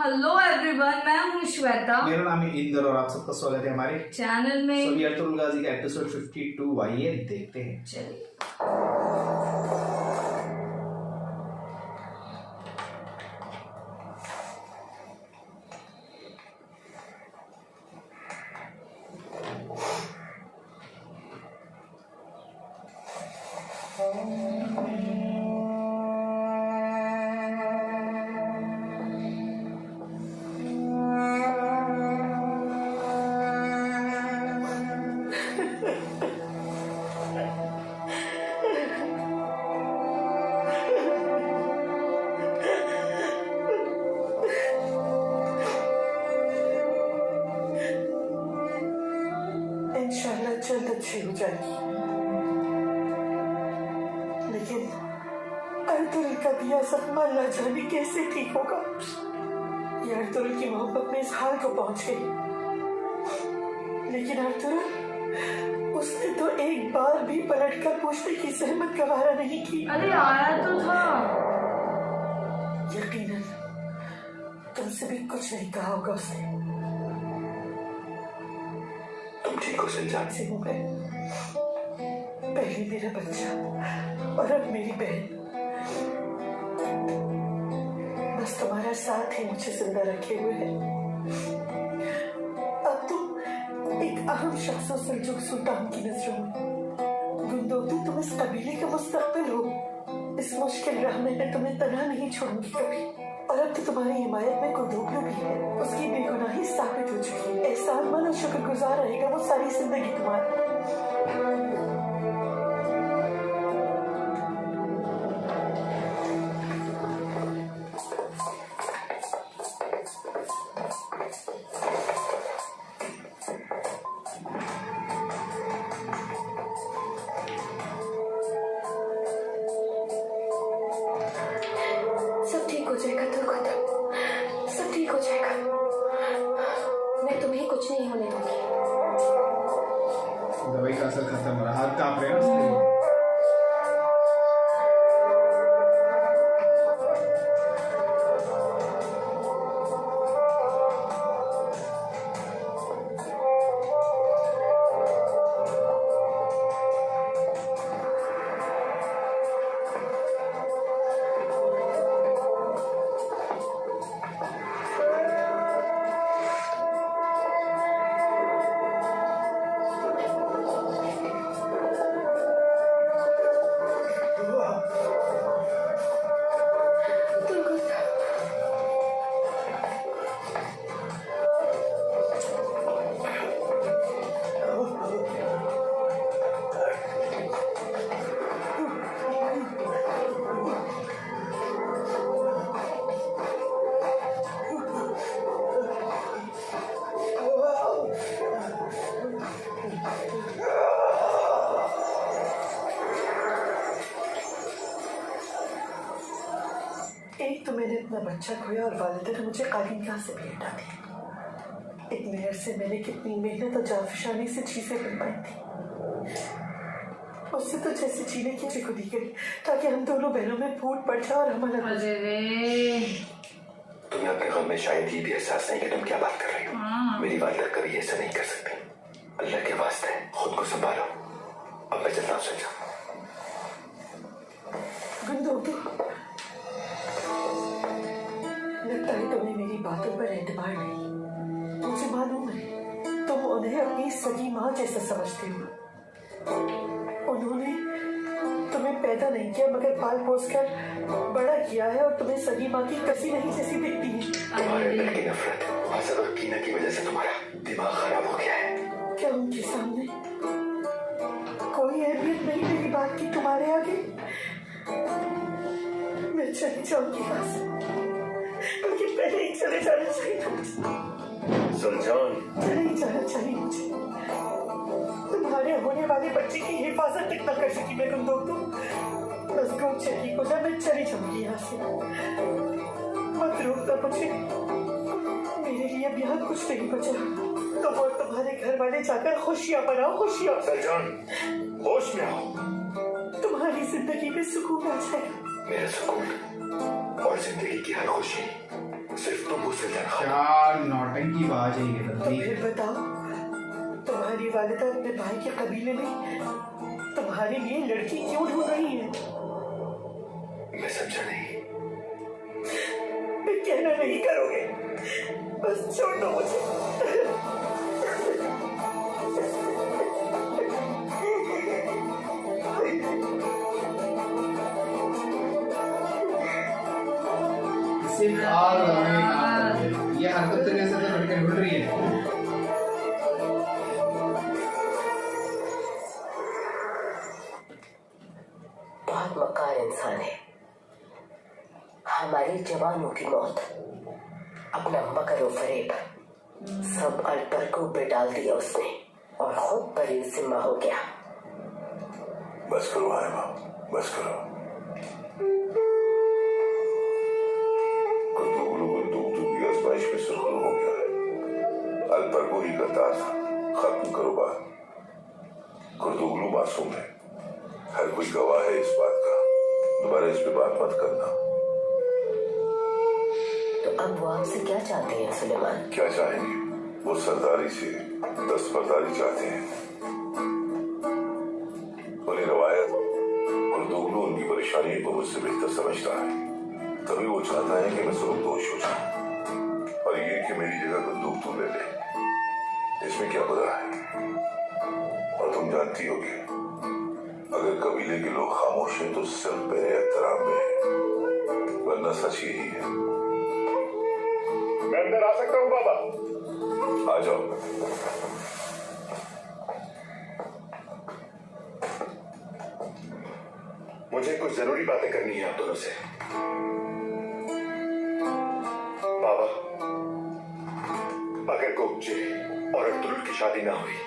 Hello everyone, मैं हूँ श्वेता। मेरा नाम है इंदर और आप सबका स्वागत है हमारे चैनल में। सभी अर्तुल गाजी का एपिसोड 52 आइए देखते हैं। चलिए। इंशाल्लाह जल्द अच्छी हो जाएगी, लेकिन अर्तुल का दिया सपना न जाने कैसे ठीक होगा। ये अर्तुल की मोहब्बत में इस हाल को पहुंच गई, लेकिन अर्तुल उसने तो एक बार भी पलट कर पूछने की सहमत गवारा नहीं की। अरे आया तो था। यकीनन तुमसे भी कुछ नहीं कहा होगा उसने। तुम ठीक हो संजान? से हो गए, पहले मेरा बच्चा और अब मेरी बहन। बस तुम्हारा साथ ही मुझे जिंदा रखे हुए है। अब तुम एक अहम शख्स हो सल्जूक सुल्तान की नजरों में। गुंदोतू तुम इस कबीले का मुस्तकबिल हो। इस मुश्किल राह में मैं तुम्हें तन्हा नहीं छोड़ूंगी कभी। और अब तो तुम्हारी हिमायत में कुर्दोगलू भी है, उसकी बेगुनाही साबित हो चुकी है। एहसानमंद और शुक्रगुजार रहेगा वो सारी जिंदगी तुम्हारी। सब ठीक हो जाएगा दुर्गोतम, सब ठीक हो जाएगा। मैं तुम्हें कुछ नहीं होने दूंगी। दवाई का असर खत्म हो रहा, हाथ कांप रहे हैं उसके। एक तो मैंने अपना बच्चा खोया और वालिदा ने मुझे कालीनगाह से भी हटा दी। इतने अरसे मैंने कितनी मेहनत और जाफिशानी से चीजें बनवाई थी। उससे तो जैसे जीने की चिको दी गई ताकि हम दोनों बहनों में फूट पड़ जाए और हमारा तुम्हें अपने गम में शायद ये भी एहसास नहीं कि तुम क्या बात कर रही हो। मेरी वालिदा कभी ऐसा नहीं कर सकती। अल्लाह के वास्ते खुद को संभालो। अब मैं चलता हूँ संजान। गुंदोतू, लगता है तुम्हें मेरी बातों पर एतबार नहीं। मुझे मालूम है तुम उन्हें अपनी सगी माँ जैसा समझते हो। उन्होंने तुम्हें पैदा नहीं किया मगर पाल पोस कर बड़ा किया है और तुम्हें सगी माँ की कसी नहीं जैसी दिखती है। तुम्हारे अंदर की नफरत, हसद और कीना की वजह से तुम्हारा दिमाग खराब हो गया है। क्या उनके सामने कोई अहमियत नहीं मेरी बात की तुम्हारे आगे? मैं चली जाऊंगी यहाँ से, बल्कि पहले ही चले जाना चाहिए था मुझे। संजान, चले ही जाना चाहिए मुझे। तुम्हारे होने वाले बच्चे की हिफाजत तक न कर सकी मैं गुंदोतू। बस दूर चली हो जाए, मैं चली जाऊंगी यहाँ से। मत रोकना मुझे, मेरे लिए अब यहाँ कुछ नहीं बचा। तुम और तुम्हारे घर वाले जाकर खुशियाँ मनाओ, खुशियाँ। संजान, होश में आओ। तुम्हारी जिंदगी में सुकून आ जाएगा। मेरा सुकून और जिंदगी की हर खुशी सिर्फ तुम हो सलजान खान। क्या नौटंकी बाज है ये तो बंदी। फिर बताओ, तुम्हारी वालिदा अपने भाई के कबीले में तुम्हारे लिए लड़की क्यों ढूंढ रही है? मैं समझा नहीं। कहना नहीं करोगे? बस छोड़ दो मुझे। सिर्फ आग लगाने का काम करती है। ये हरकत करने से तो लड़के ढूंढ रही है। बहुत मक्कार इंसान है। हमारे जवानों की मौत, अपना मकर और फरेब सब अल्पर को पे डाल दिया उसने और खुद पर ही जिम्मा हो गया। बस करो हायमा, बस करो। गुर्दुग की आजमाइश में सुरखरू हो गया है। अल्पर को ही करता था। खत्म करो बात। गुर्दुगलू मासूम है। हर कोई गवाह है इस बात का। दोबारा इस पे बात मत करना। तो अब वो आपसे क्या चाहते हैं सुलेमान? क्या चाहेंगे? वो सरदारी से दस्तबरदारी चाहते हैं। उन्हें रवायत गुर्दुगलू उनकी परेशानी को मुझसे बेहतर समझता है। तभी वो चाहता है कि मैं सुरगदोश हो जाऊं और ये कि मेरी जगह बंदूक तू ले ले। इसमें क्या बुरा है? और तुम जानती होगी, अगर कबीले के लोग खामोश हैं तो सिर्फ मेरे एहतराम में है, वरना सच यही है। मैं अंदर आ सकता हूँ बाबा? आ जाओ। मुझे कुछ जरूरी बातें करनी है आप दोनों से। बाबा, अगर गोपचे और अब्दुल की शादी ना हुई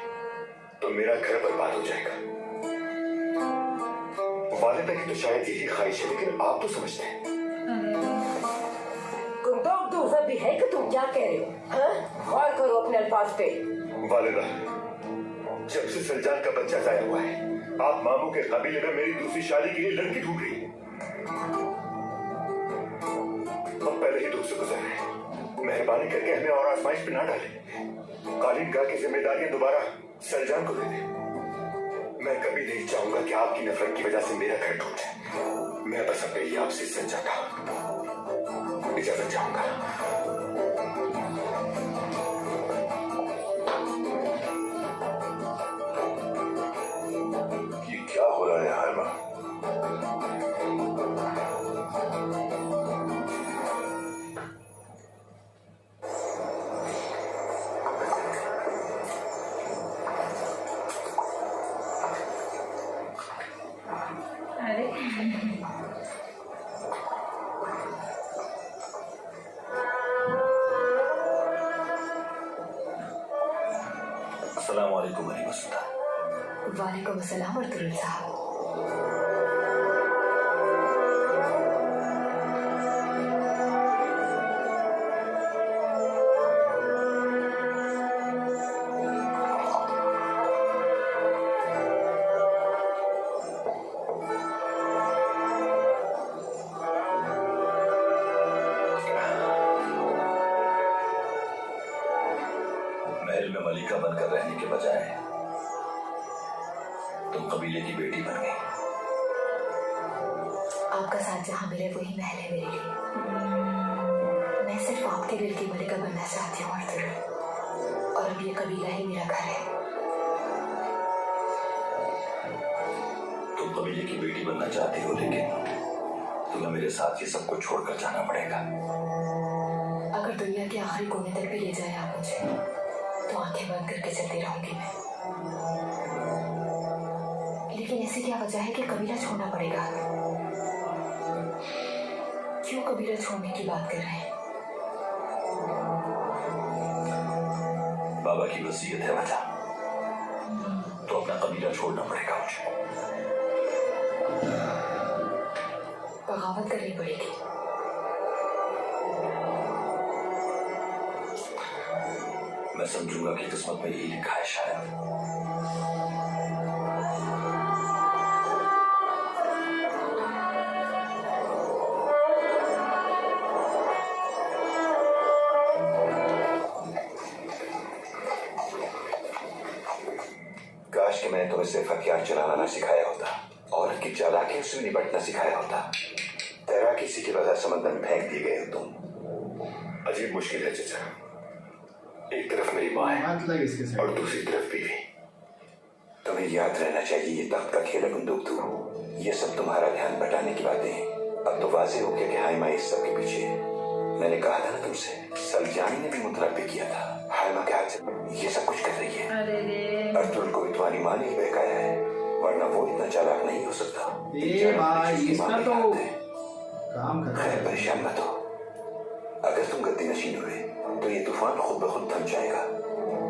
तो मेरा घर बर्बाद हो जाएगा। वालिदा की तो शायद यही ख्वाहिश है, लेकिन आप तो समझते हैं। गुंदोक दूसरा भी है कि तुम क्या कह रहे हो? हाँ? गौर करो अपने अल्फाज पे। वालिदा, जब से सलजान का बच्चा जाया हुआ है, आप मामू के कबीले में मेरी दूसरी शादी के लिए लड़की ढूंढ रही हैं। अब पहले ही 2 से गुजर रहे हैं। मेहरबानी करके हमें और आजमाइश पे ना डालें। कालीनगाह की जिम्मेदारियां दोबारा सलजान को दे दें। मैं कभी नहीं चाहूंगा कि आपकी नफरत की वजह से मेरा घर टूटे। मैं बस अपने लिए आपसे सच चाहता हूं। इजाजत चाहूंगा। ये क्या हो रहा है हायमा? अरे अस्सलाम वालेकुम अली मसूदा। वालेकुम अस्सलाम अर्तुल साहब। महल में मलिका बनकर रहने के बजाय तुम कबीले की बेटी बन गई। आपका साथ जहाँ मिले वही महल है मेरे लिए। मैं सिर्फ आपके दिल की मलिका बनना चाहती हूँ अर्तुल, और अब ये कबीला ही मेरा घर है। तुम कबीले की बेटी बनना चाहती हो, लेकिन तुम्हें मेरे साथ ये सब कुछ छोड़कर जाना पड़ेगा। अगर दुनिया के आखिरी कोने तक भी ले जाए आप मुझे, तो आंखें बंद करके चलती रहूंगी मैं। लेकिन ऐसी क्या वजह है कि कबीला छोड़ना पड़ेगा? क्यों कबीला छोड़ने की बात कर रहे हैं? बाबा की वसीयत है वजह, तो अपना कबीला छोड़ना पड़ेगा मुझे। बगावत करनी पड़ेगी। मैं समझूंगा कि किस्मत में यही लिखा है शायद। मैंने तुम्हें सिर्फ हथियार चलाना ना सिखाया होता, औरत की चालाकियों से भी निपटना सिखाया होता। तैराकी सीखे बगैर समंदर में फेंक दिए गए हो तुम। अजीब मुश्किल है चचा। एक तरफ मेरी माँ है हाथ लग इसके साथ। और दूसरी तरफ बीवी। तुम्हें याद रहना चाहिए ये तख्त का खेल है बंदूक तू। ये सब तुम्हारा ध्यान बटाने की बातें हैं। अब तो वाज़ेह हो गया कि हाइमा इस सब के पीछे है। मैंने कहा था ना तुमसे, सलजानी ने भी मुतलब्बी किया था। हाइमा के हाथ से ये सब कुछ कर रही है। अरे रे अर्तुल को भी तुम्हारी माँ ने ही बहकाया है, वरना वो इतना चालाक नहीं हो सकता। ये भाई इसकी इसका माँ के तो हाथ है। काम कर खैर परेशान मत हो। अगर तुम गद्दी नशीन हुए तो ये तूफान खुद ब खुद थम जाएगा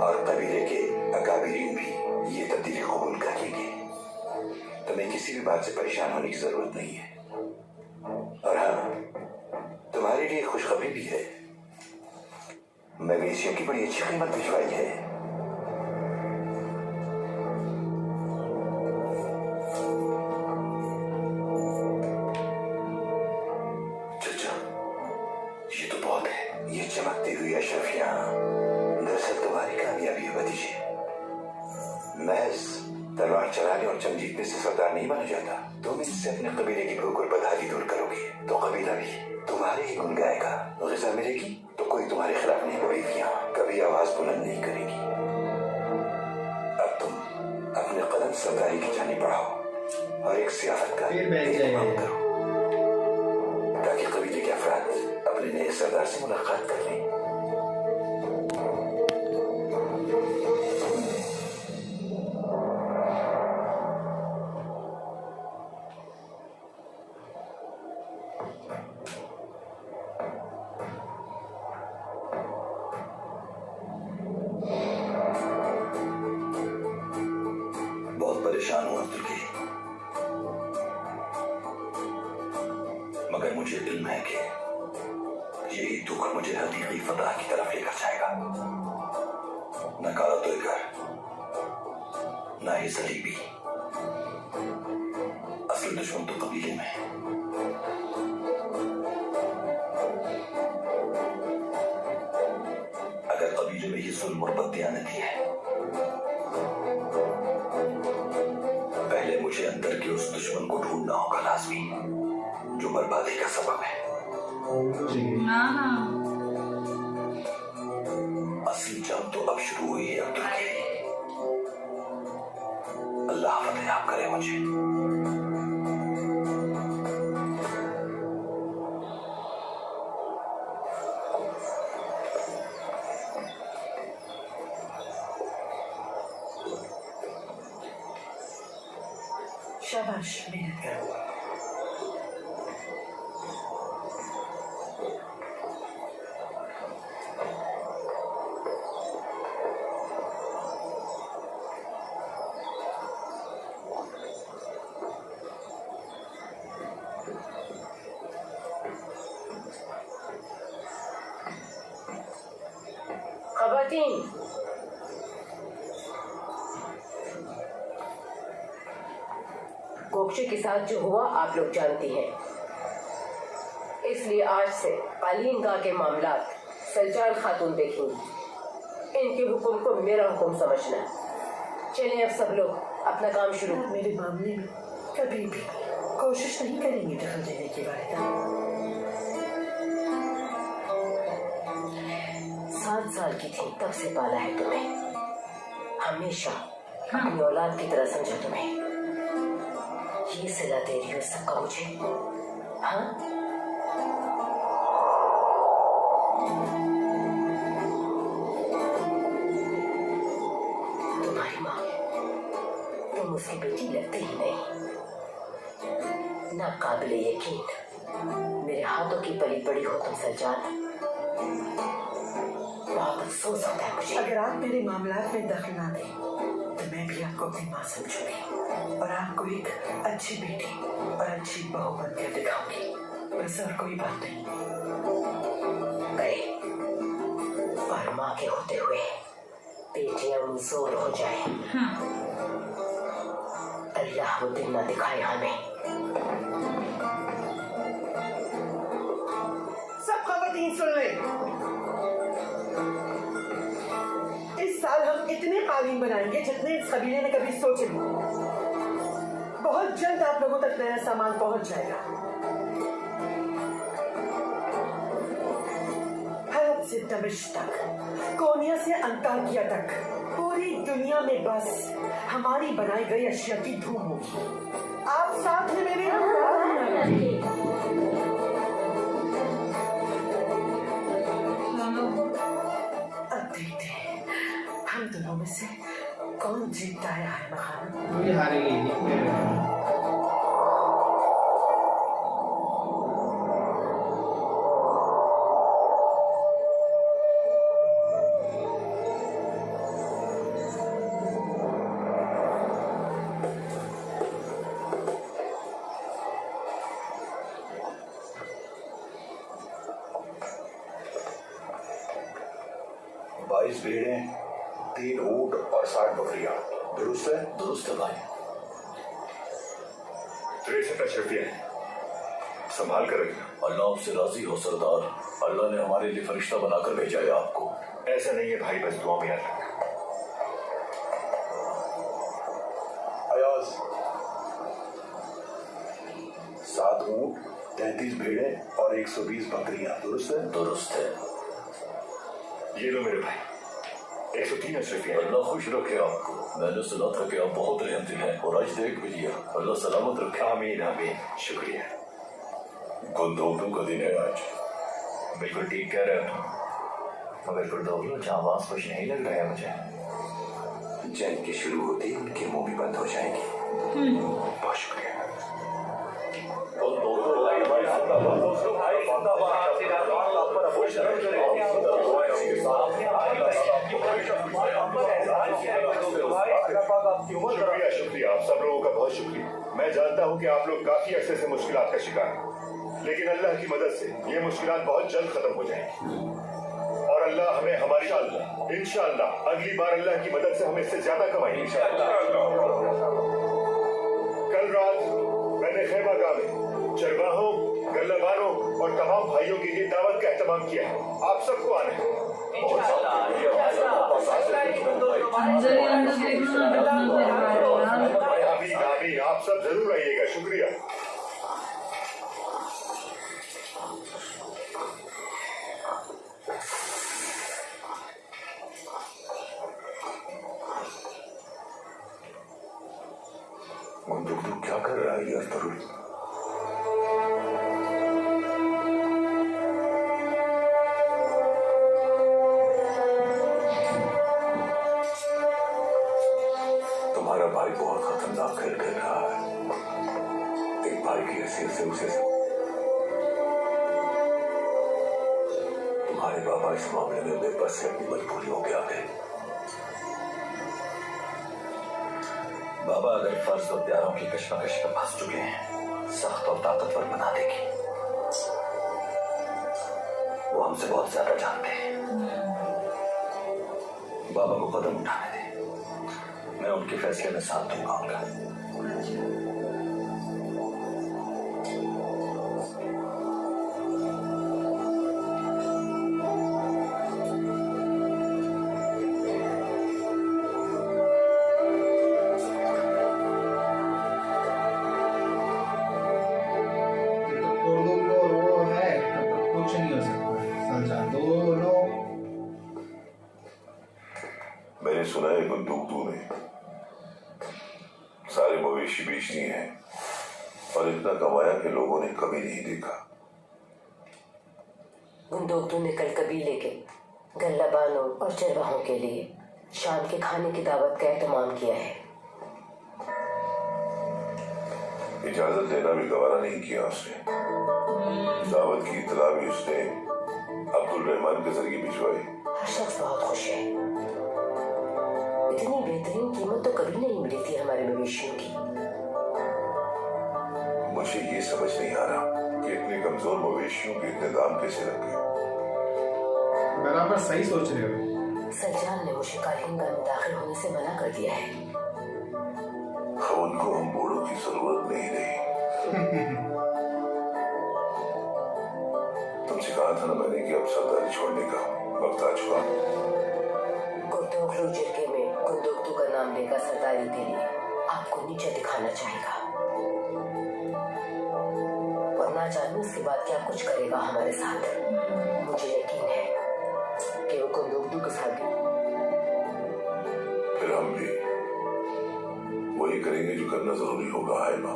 और कबीले के अकाबिरीन भी ये तब्दीली कबूल कर लेंगे। तुम्हें किसी भी बात से परेशान होने की जरूरत नहीं है। और हाँ, तुम्हारे लिए खुशखबरी भी है। मवेशियों की बड़ी अच्छी कीमत भिजवाई है। चचा, ये तो बहुत है। ये चमकती हुई अशरफियां दरअसल तुम्हारी कामयाबी है भतीजे। महज तलवार चलाने और जंग जीतने से सरदार नहीं बना जाता। तुम इससे अपने कबीले की भूख और बदहाली दूर करोगे तो कबीला भी तुम्हारे ही गुण गाएगा। ग़िज़ा मिलेगी तो कोई तुम्हारे खिलाफ नहीं बोलेगी, कभी आवाज बुलंद नहीं करेगी। अब तुम अपने कदम सरदारी की जाने बढ़ाओ और एक सियासत का फिर बैठ एहतमाम जाएगा। करो ताकि कबीले के अफराद अपने नए सरदार से मुलाकात कर लें। बहुत परेशान हूं अब्दुल की, मगर मुझे इल्म है कि यही दुख मुझे हकीकी फतह की तरफ लेकर जाएगा। न काला तोयकर, न ही सलीबी। असल दुश्मन तो कबीले में है। अगर कबीले में ये जुल्म और बददियानती है, पहले मुझे अंदर के उस दुश्मन को ढूंढना होगा लाजमी, जो बर्बादी का सबब है। ना ना असली जंग तो अब शुरू हुई है अब्दुल के। अल्लाह फतेह करे मुझे। शाबाश, मेहनत करो। खवातीन, गोपचे के साथ जो हुआ आप लोग जानती हैं, इसलिए आज से कालीनगाह के मामलात सलजान खातून देखेंगी। इनके हुक्म को मेरा हुक्म समझना। चलें अब सब लोग अपना काम शुरू। आप मेरे मामले में कभी भी कोशिश नहीं करेंगे दखल देने की वालिदा। 7 साल की थी तब से पाला है तुम्हें। हमेशा अपनी औलाद की तरह समझा तुम्हें। ये सिला दे रही हो सबका मुझे। हाँ, तुम्हारी माँ, तुम उसकी बेटी लगती ही नहीं। ना काबिले यकीन मेरे हाथों की पली पड़ी हो तुम सलजान। बहुत अफसोस होता है मुझे। अगर आप मेरे मामलात में दखल ना दें तो मैं भी आपको अपनी माँ समझूंगी और आपको एक अच्छी बेटी और अच्छी बहू बनकर दिखाऊंगी। बस और कोई बात नहीं। गए और माँ के होते हुए बेटियां मुंसोर हो जाए। अल्लाह वो दिन न दिखाए हमें। सब खवातीन सुन लें। इस साल हम इतने कालीन बनाएंगे जितने इस कबीले ने कभी सोचे नहीं। बहुत जल्द आप लोगों तक नया सामान पहुंच जाएगा। हरब से दमिश्क तक, कोनिया से अंताकिया तक, पूरी दुनिया में बस हमारी बनाई गई अशिया की धूम होगी। आप साथ में मेरे अब देखते हैं हम दोनों में से कौन जीतता है हारिमा खान। वही हारेगी, जीतने में। भेड़ें, 3 ऊंट और 60 बकरियां। दुरुस्त है? दुरुस्त है भाई। 63 अशरफियां संभाल कर रखना। अल्लाह आपसे राजी हो सरदार। अल्लाह ने हमारे लिए फरिश्ता बनाकर भेजा है आपको। ऐसा नहीं है भाई, बस दुआ में याद रखना। अयाज, 7 ऊंट, 33 भेड़ें और 120 बकरियां। दुरुस्त है? दुरुस्त है। ये लो मेरे भाई, 103 अशरफियां। अल्लाह खुश रखे आपको। मैंने सुना था कि आप बहुत रहमदिल हैं और आज देख भी लिया। अल्लाह सलामत रखे। आमीन आमीन, शुक्रिया। गुंदोगलू का दिन है आज। बिल्कुल ठीक कह रहे हो, मगर गुंदोगलू जाबाज कुछ नहीं लग रहा है मुझे। जंग के शुरू होते ही उनके मुंह भी बंद हो जाएंगे। बहुत शुक्रिया। शुक्रिया शुक्रिया, आप सब लोगों का बहुत शुक्रिया। मैं जानता हूँ कि आप लोग काफी अरसे से मुश्किलात का शिकार हैं, लेकिन अल्लाह की मदद से ये मुश्किलात बहुत जल्द खत्म हो जाएंगी और अल्लाह हमें हमारी इंशाअल्लाह अगली बार अल्लाह की मदद से हम इससे ज्यादा कमाएंगे। कल रात मैंने खैबा गाह में चरवाहों, गल्लाबानों और तमाम भाइयों की ये दावत का एहतमाम किया है। आप सबको आना है। आमीन, आप सब जरूर आइएगा। शुक्रिया। गुंदोगलू क्या कर रहा है यार तरुण? तुम्हारा भाई बहुत खतरनाक खेल खेल रहा है। एक भाई की हैसियत से उसे तुम्हारे बाबा इस मामले में बेबस से अपनी मजबूरियों के आगे। बाबा अगर फर्ज और प्यारों की कश्मकश में फंस चुके हैं, सख्त और ताकतवर बना देगी। वो हमसे बहुत ज्यादा जानते हैं। बाबा को कदम उठाने दे, मैं उनके फैसले में साथ दूंगा उनका। मैंने सुना है गुंदोगलू ने सारे मवेशी बेच दिए हैं और इतना कमाया कि लोगों ने कभी नहीं देखा। गुंदोगलू ने कल कबीले के गल्लाबानों और चरवाहों के लिए शाम के खाने की दावत का एहतमाम किया है। इजाजत देना भी गवारा नहीं किया उसने। दावत की इतला भी उसने अब्दुल रहमान के जरिए भिजवाई। हर शख्स बहुत खुश है। इतनी बेहतरीन कीमत तो कभी नहीं मिली थी हमारे मवेशियों की। मुझे ये समझ नहीं आ रहा कि इतने कमजोर मवेशियों के इतने दाम कैसे रख गए। बराबर सही सोच रहे हो। सज्जान ने मुझे कालीनगाह में दाखिल होने से मना कर दिया है। उनको हम बूढ़ों की जरूरत नहीं रही। तुमसे कहा था ना मैंने कि अब सरदारी छोड़ने का वक्त आ चुका। गुंदोगलू जिरगे में गुंदोगलू आना चाहेगा और ना जानू उसके बाद क्या कुछ करेगा हमारे साथ। मुझे यकीन है कि वो कुंदोकदू के साथ भी फिर हम भी वही करेंगे जो करना जरूरी होगा। है माँ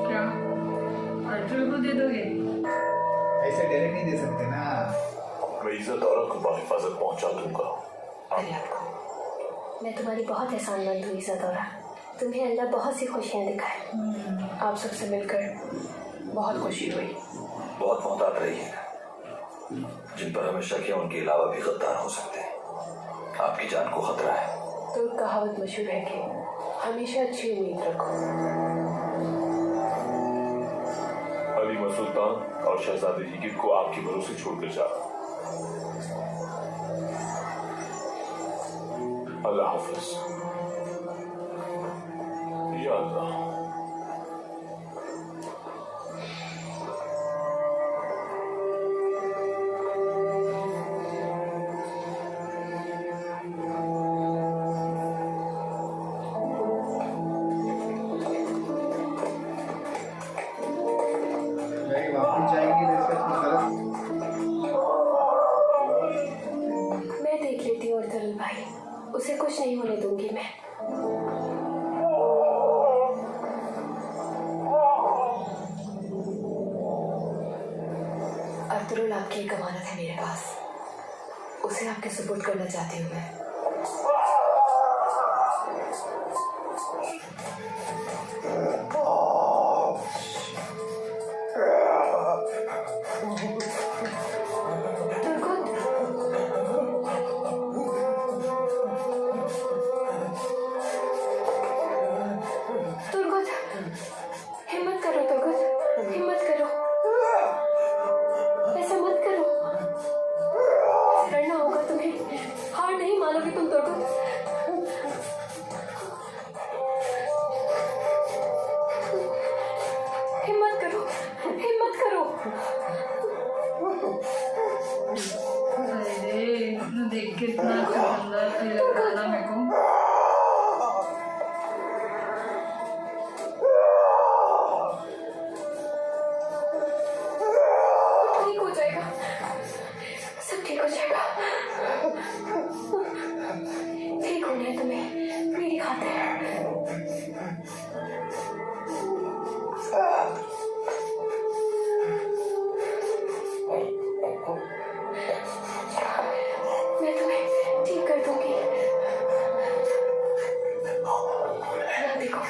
क्या अर्जुन को दे दोगे? ऐसे डायरेक्ट नहीं दे सकते ना। मैं इज्जत और को बाहिफाजत पहुंचा दूंगा। अरे आपको मैं तुम्हारी बहुत एहसानमंद हुई ज़दौरा। तुम्हें अल्लाह बहुत सी खुशियाँ दिखाए। आप सबसे मिलकर बहुत खुशी हुई। बहुत मोहतात रहिएगा। जिन पर हमें शक है उनके अलावा भी गद्दार हो सकते हैं। आपकी जान को खतरा है। तो एक कहावत मशहूर है कि हमेशा अच्छी उम्मीद रखो। हलीमा सुल्तान और शहजादे हीगिर को आपके भरोसे छोड़कर जा। अल्लाह हाफिज। या अल्लाह। वापस जाएंगे तो इसका कुछ गलत। मैं देख लेती हूँ अर्तुल भाई, उसे कुछ नहीं होने दूंगी मैं। अर्तुल आपकी एक अमानत है मेरे पास, उसे आपके सुपुर्द करना चाहती हूँ मैं। तुर्गुत, हिम्मत करो तुर्गुत, हिम्मत करो, ऐसा मत करो। लड़ना होगा तुम्हें, हार नहीं मानोगे तुम तुर्गुत। हिम्मत करो, हिम्मत करो। अरे देख के इतना सुंदर लग रहा था मेरे को। ठीक हो जाएगा, सब ठीक हो जाएगा। ठीक होना है तुम्हें मेरी खातिर। मैं तुम्हें ठीक कर दूंगी। ना देखो,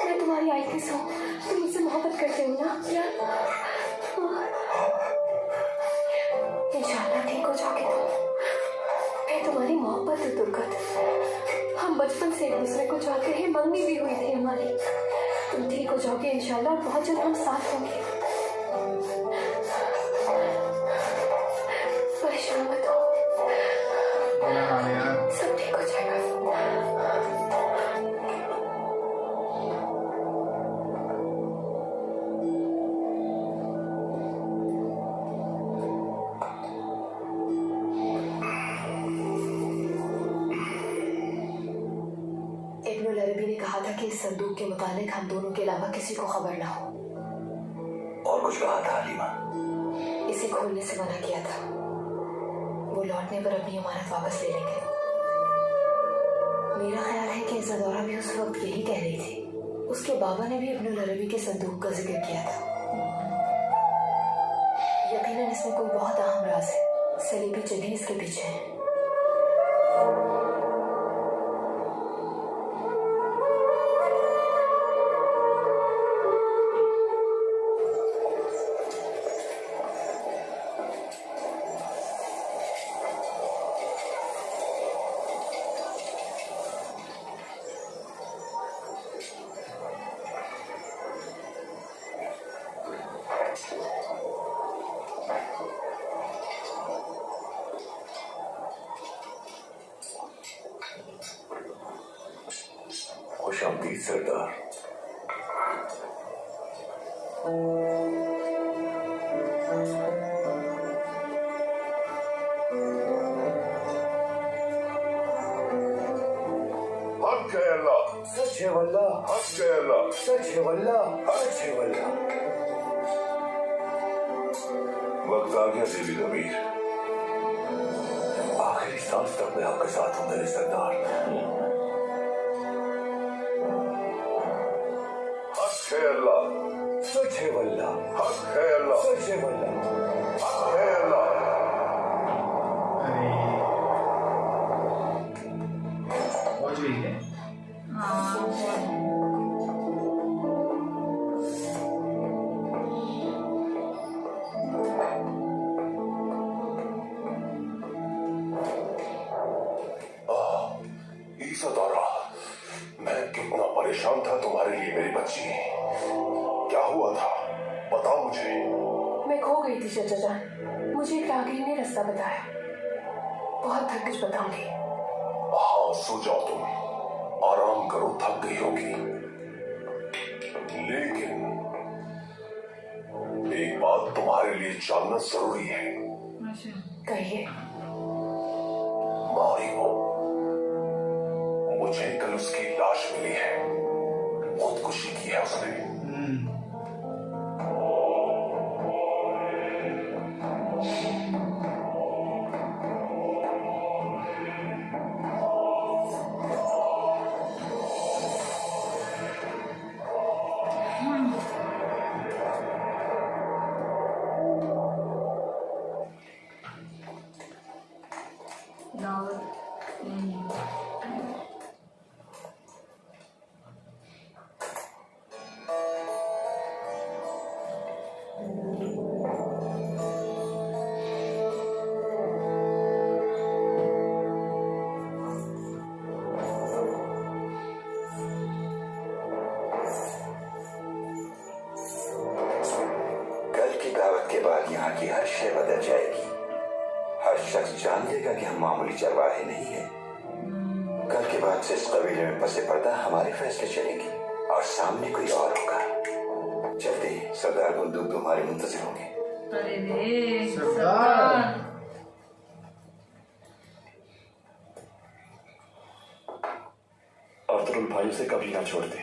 मैं तुम्हारी आई किस हूँ, तुम मुझसे मोहब्बत करते हो ना यार। इंशाल्लाह ठीक हो जाओगे तुम। मैं तुम्हारी मोहब्बत है तुर्गत। हम बचपन से एक दूसरे को चाहते हैं, मंगनी भी हुई थी हमारी। तुम ठीक हो जाओगे इंशाल्लाह, और बहुत जल्द हम साथ होंगे। परेशान मत हो, सब ठीक हो जाएगा। इब्नुल अरबी ने कहा था कि इस संदूक के मुतालिक हम दोनों के अलावा किसी को खबर ना हो। और कुछ कहा था हलीमा? इसे खोलने से मना किया था। वो लौटने पर अपनी अमानत वापस ले लेंगे। मेरा ख्याल है कि ज़दौरा भी उस वक्त यही कह रही थी। उसके बाबा ने भी इब्नुल अरबी के संदूक का जिक्र किया था। यकीनन इसमें कोई बहुत अहम राज है। सलीबी जगह इसके पीछे है। खुशामदीद सरदार। हक है अल्लाह, सच है वल्लाह, हक है अल्लाह, सच है वल्लाह, सच है वल्लाह। वक्त आ गया देवी ज़मीर, आखिरी सांस तक मैं आपके साथ हूँ मेरे सरदार। हक है अल्लाह, सच है वल्लाह, हक है अल्लाह, सच है वल्लाह। हक है अल्लाह। अरे पहुंच गई है। हाँ ईसादारा, मैं कितना परेशान था तुम्हारे लिए मेरी बच्ची। क्या हुआ था बताओ मुझे। मैं खो गई थी चाचा जान, मुझे एक राहगीर ने रास्ता बताया। बहुत थक कुछ बताऊंगी। हाँ सो जाओ तुम, आराम करो, थक गई होगी। लेकिन एक बात तुम्हारे लिए जानना जरूरी है। अच्छा कहिए। मारी को मुझे कल उसकी लाश मिली है, खुदकुशी की है उसने। दावत कल की दावत के बाद यहाँ की हर शय बदल जाएगी। हर शख्स जान लेगा कि हम मामूली चरवाहे नहीं हैं। कल के बाद से इस कबीले में पसे पर्दा हमारे फैसले चलेंगे और सामने कोई और होगा। चलते हैं, सरदार बंदूक तुम्हारे मुंतजिर होंगे। अरे रे सरदार। अब्दुल भाई से कभी ना छोड़ दे,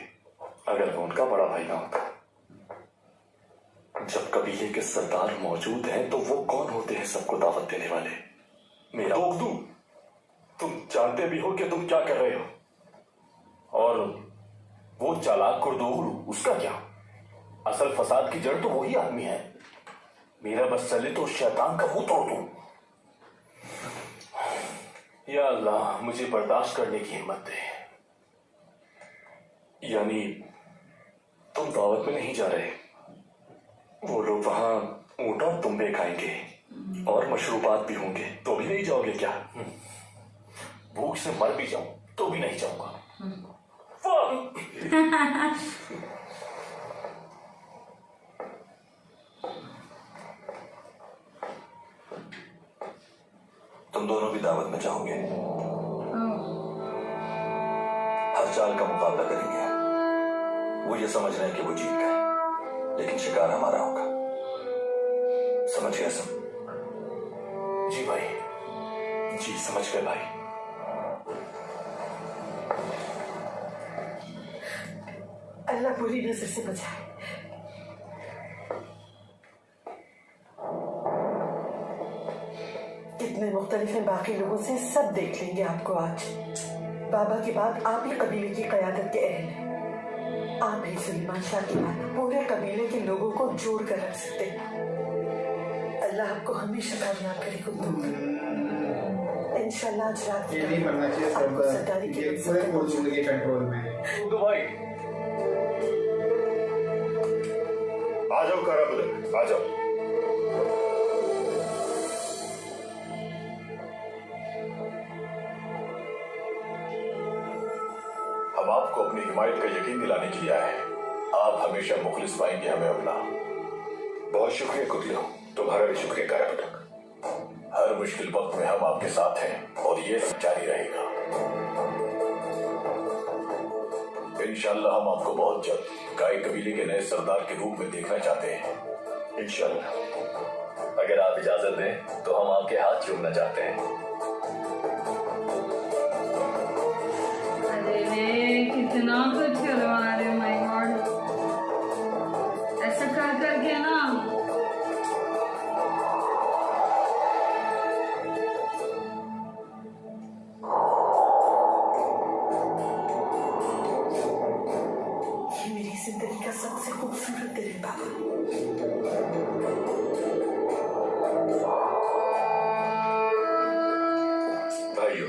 अगर वो उनका बड़ा भाई ना होता। जब कबीले के सरदार मौजूद हैं तो वो कौन होते हैं सबको दावत देने वाले? मेरा दोगदू, तुम जानते भी हो कि तुम क्या कर रहे हो। और वो चालाक कुर्दोगलू, उसका क्या? असल फसाद की जड़ तो वही आदमी है। मेरा बस चले तो शैतान का मुंह तोड़ दूं। या अल्लाह, मुझे बर्दाश्त करने की हिम्मत दे। यानी तुम दावत में नहीं जा रहे? वो लोग वहां ऊंट और तुम्बे खाएंगे और मशरूबात भी होंगे, तो भी नहीं जाओगे क्या? भूख से मर भी जाऊं तो भी नहीं जाऊंगा। तुम दोनों भी दावत में जाओगे। हर चाल का मुकाबला करेंगे। वो ये समझ रहे हैं कि वो जीत गए, लेकिन शिकार हमारा होगा। समझ गया सब? जी भाई, जी समझ गए भाई। अल्लाह बुरी नजर से बचाए। कितने मुख्तलिफ हैं बाकी लोगों से, सब देख लेंगे आपको आज। बाबा के बाद आप ही कबीले की क़यादत के अहल हैं। आप ही सुलेमान शाह के बाद पूरे कबीले के लोगों को जोड़ कर रख सकते हैं। अल्लाह आपको हमेशा कामयाब करे खुद। इंशाल्लाह आज रात ये नहीं बनना चाहिए आपको सरदारी सब, की ये पूरे पोर्चुगल के कंट्रोल में है। तो भाई आ जाओ काराबुदर, आ जाओ। हम आपको अपनी हिमायत का यकीन दिलाने के लिए आए हैं। आप हमेशा मुखलिस पाएंगे हमें अपना। बहुत शुक्रिया कुतलो, तुम्हारा भी शुक्रिया काराबुदर। हर मुश्किल वक्त में हम आपके साथ हैं और ये जारी रहेगा। इंशाल्लाह हम आपको बहुत जल्द गाय कबीले के नए सरदार के रूप में देखना चाहते हैं। इंशाल्लाह। अगर आप इजाजत दें तो हम आपके हाथ चूमना चाहते हैं। अरे रे मुझसे खूबसूरत तेरे पापा। भाइयों,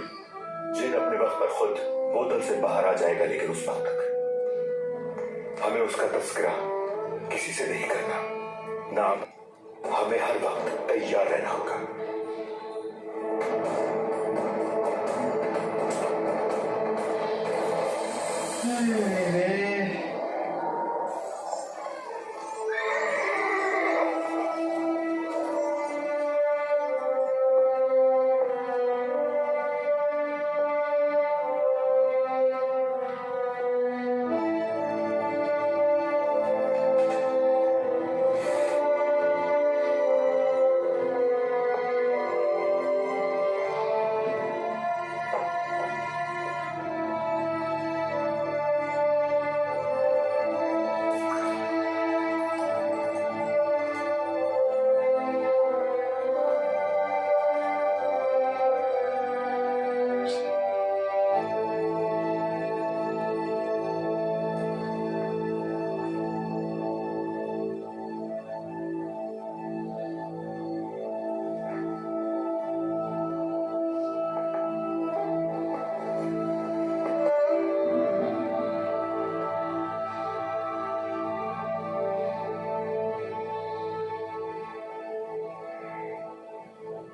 जिन अपने वक्त पर खुद बोतल से बाहर आ जाएगा, लेकिन उस वक्त तक हमें उसका तस्करा किसी से नहीं करना। ना, हमें हर वक्त तैयार रहना होगा।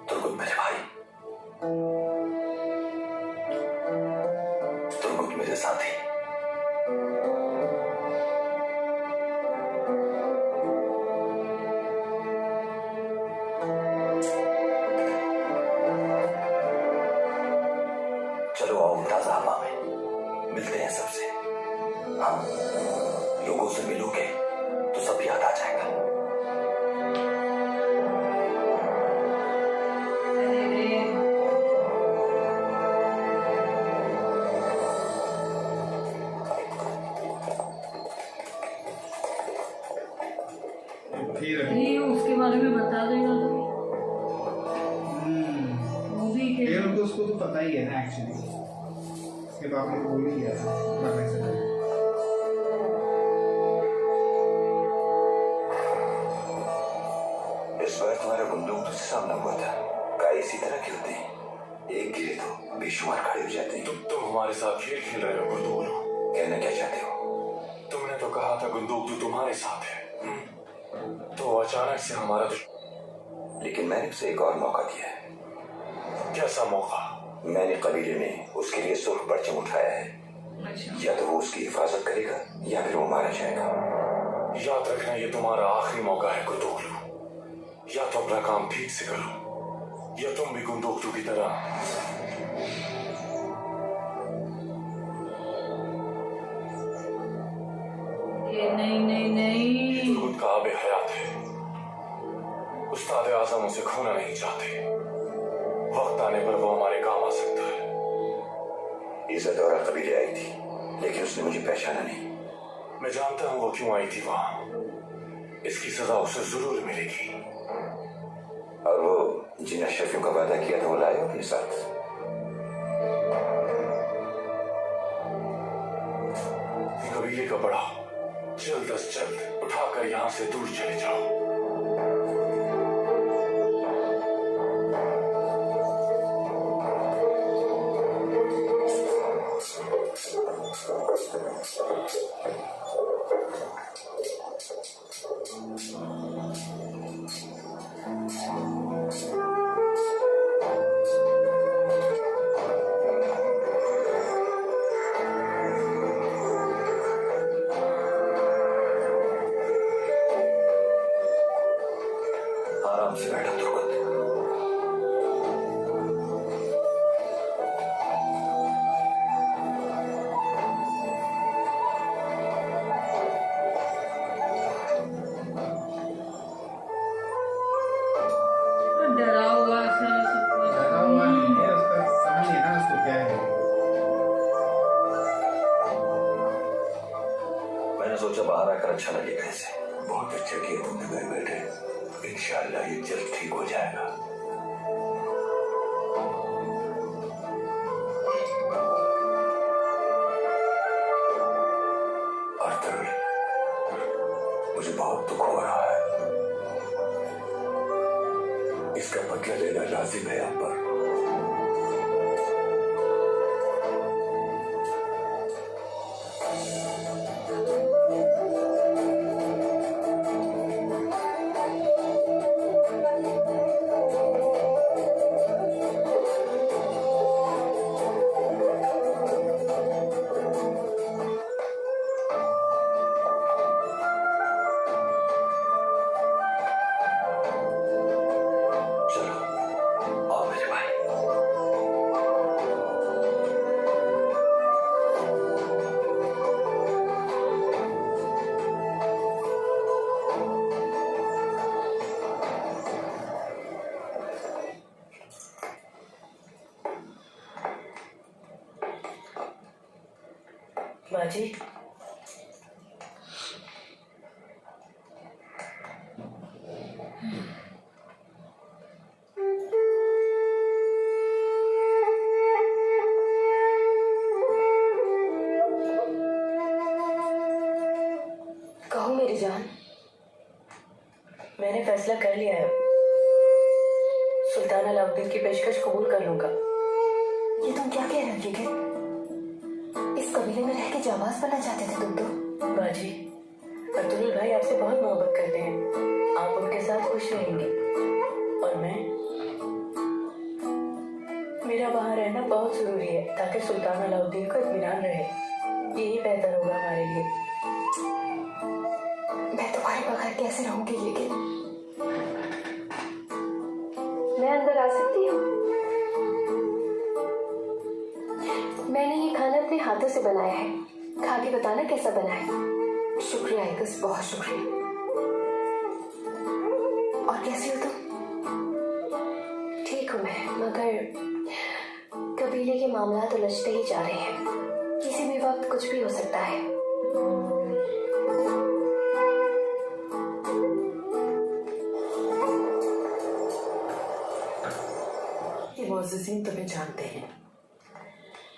तुर्गुत मेरे भाई, तुर्गुत मेरे साथी, चलो आओ ताजा हवा में मिलते हैं सबसे। हाँ, लोगों से मिलोगे तो सब याद आ जाएगा। फिर ये उसके बारे में बता देगा तो मूवी के फिर उनको उसको तो पता ही है ना एक्चुअली, उसके बाप ने बोल ही दिया था मरने से पहले। इस बार तुम्हारा बंदूक तुझसे सामना हुआ था, का इसी तरह की होती है, एक गिरे तो बेशुमार खड़े हो जाते हैं। तुम हमारे साथ खेल खेल रहे हो गुंदूक। कहना क्या चाहते हो? तुमने तो कहा था गुंदूक तो तुम्हारे साथ है, तो अचानक से हमारा लेकिन मैंने उसे एक और मौका दिया है। कैसा मौका? मैंने कबीले में उसके लिए सुर्ख परचम उठाया है। अच्छा या तो वो उसकी हिफाजत करेगा या फिर वो मारा जाएगा। याद रखना, ये तुम्हारा आखिरी मौका है गुंदोकलू। या तो अपना काम ठीक से करो, या तुम भी गुंदोकलू की तरह ये नहीं नहीं नहीं तुर्गुत का आबे हयात है। उस्ताद आजम उसे खोना नहीं चाहते। वक्त आने पर वो हमारे काम आ सकता है। इज्जत और कबीले आई थी, लेकिन उसने मुझे पहचाना नहीं। मैं जानता हूँ वो क्यों आई थी वहां। इसकी सजा उसे जरूर मिलेगी। और वो जिन अशरफियों का वादा किया था वो लाए अपने साथ। कबीले का बड़ा, जल्द अज जल्द उठाकर यहाँ से दूर चले जाओ। आराम से बैठो तुर्गुत। डरा हुआ सा सब कुछ। डरा हुआ नहीं है, उसका समझ नहीं ना उसको क्या है। मैंने सोचा बाहर आकर अच्छा लगेगा इसे। बहुत अच्छा किया तुमने घर बैठे। इंशाअल्लाह ये जल्द ठीक हो जाएगा। और तुर्गुत, है हम पर। बाजी, कहो मेरी जान, मैंने फैसला कर लिया है। सुल्तान अलाउद्दीन की पेशकश कबूल कर लूंगा। ये तुम क्या कह रहे हो? इस कबीले में रह के जाबाज बनना चाहते थे तुम तो? बाजी, अब्दुल भाई आपसे बहुत मोहब्बत करते हैं, आप उनके साथ खुश रहेंगे और मेरा वहाँ रहना बहुत जरूरी है ताकि सुल्तान अलाउद्दीन को इत्मीनान रहे। यही बेहतर होगा हमारे लिए। मैं तुम्हारे बगैर कैसे रहूंगी? लेकिन मैं अंदर आ सकती हूँ? मैंने ये खाना अपने हाथों से बनाया है, खा के बताना कैसा बना है। शुक्रिया आइकस, बहुत शुक्रिया। और कैसी हो तुम? ठीक हूँ मैं, मगर कबीले के मामला तो उलझते ही जा रहे हैं। किसी भी वक्त कुछ भी हो सकता है। ये मोअज़्ज़िज़ीन तुम्हें जानते हैं,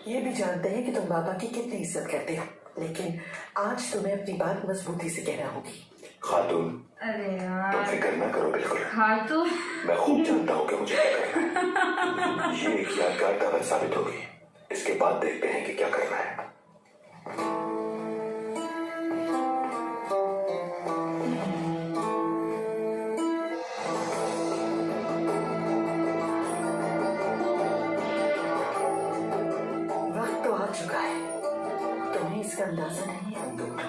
ये भी जानते हैं कि तुम बाबा की कितनी इज्जत करते हो, लेकिन आज तुम्हें अपनी बात मजबूती से कहना होगी। खातून, अरे तुम यार फिक्र न करो, बिल्कुल खातून, मैं खूब जानता हूँ कि मुझे क्या करना है। ये एक यादगार दावत साबित होगी। इसके बाद देखते हैं कि क्या करना है। वक्त तो आ चुका है, तुम्हें इसका अंदाजा नहीं है हम दोनों,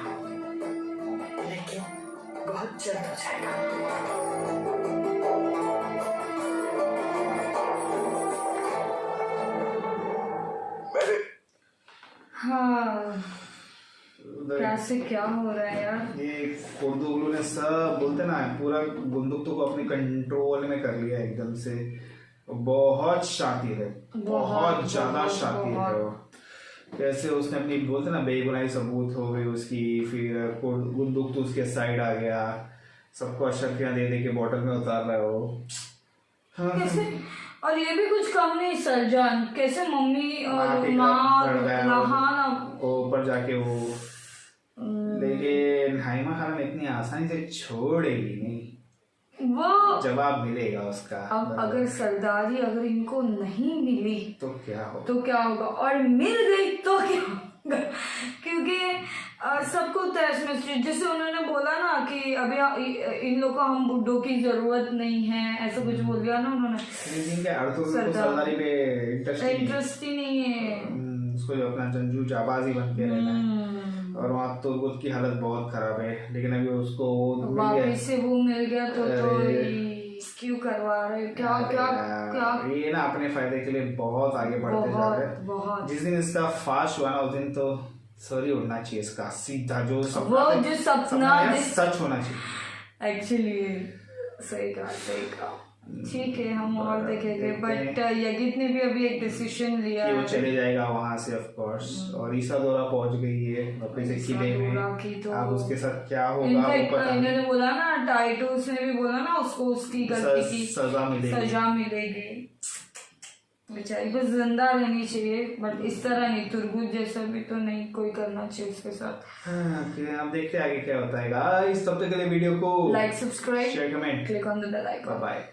लेकिन बहुत जल्द हो जाएगा। हाँ कैसे क्या हो रहा है यार? ये उर्दू ने सब बोलते ना, पूरा बंदूक को अपने कंट्रोल में कर लिया एकदम से। बहुत शातिर है, बहुत ज्यादा शातिर है वो। कैसे उसने अपनी बोलते ना बेगुनाही सबूत हो गई उसकी, फिर बंदूक तो उसके साइड आ गया, सबको अशरफियां दे दे के बॉटल में उतार रहा है वो। हाँ, कैसे? और ये भी कुछ कम नहीं सरजान, कैसे मम्मी और माँ ऊपर जाके वो, लेकिन हाइमा खान इतनी आसानी से छोड़ेगी नहीं, वो जवाब मिलेगा उसका। अब अगर सरदारी अगर इनको नहीं मिली तो क्या होगा? तो क्या होगा, और मिल गई तो क्या होगा? क्योंकि सबको तहस नहस, जैसे उन्होंने बोला ना कि अभी इन लोगों को हम बुड्ढों की जरूरत नहीं है, ऐसा कुछ बोल दिया ना उन्होंने। सरदारी पे इंटरेस्ट ही नहीं है उसको, जो अपना जंजू जाबाजी बन के रहना है। और वहाँ तुर्गुत की हालत बहुत खराब है, लेकिन अभी उसको वापिस से वो मिल गया तो क्यों करवा रहे? क्या क्या क्या ये ना अपने फायदे के लिए बहुत आगे बढ़ते जा रहे हैं। जिस दिन इसका फाश हुआ ना उस दिन तो सॉरी उड़ना चाहिए इसका, सीधा जो सपना सच होना चाहिए। एक्चुअली सही कहा। ठीक है, हम और देखेंगे, बट यगित ने भी अभी एक डिसीजन लिया है, वो चले जाएगा वहाँ से ऑफ कोर्स। और ईसा दौरा पहुंच गई है वापस से किले में, अब उसके साथ क्या होगा इन्होंने बोला ना, टाइटोस ने भी बोला ना उसको उसकी गलती की सजा मिलेगी। बेचारी बस जिंदा रहनी चाहिए, बट इस तरह नहीं, तुर्गुत जैसा भी तो नहीं कोई करना चाहिए उसके साथ। हाँ, अब देखते हैं आगे क्या होता है गाइस। तब तक के लिए वीडियो को like, subscribe, share, comment, click on the bell icon. Bye.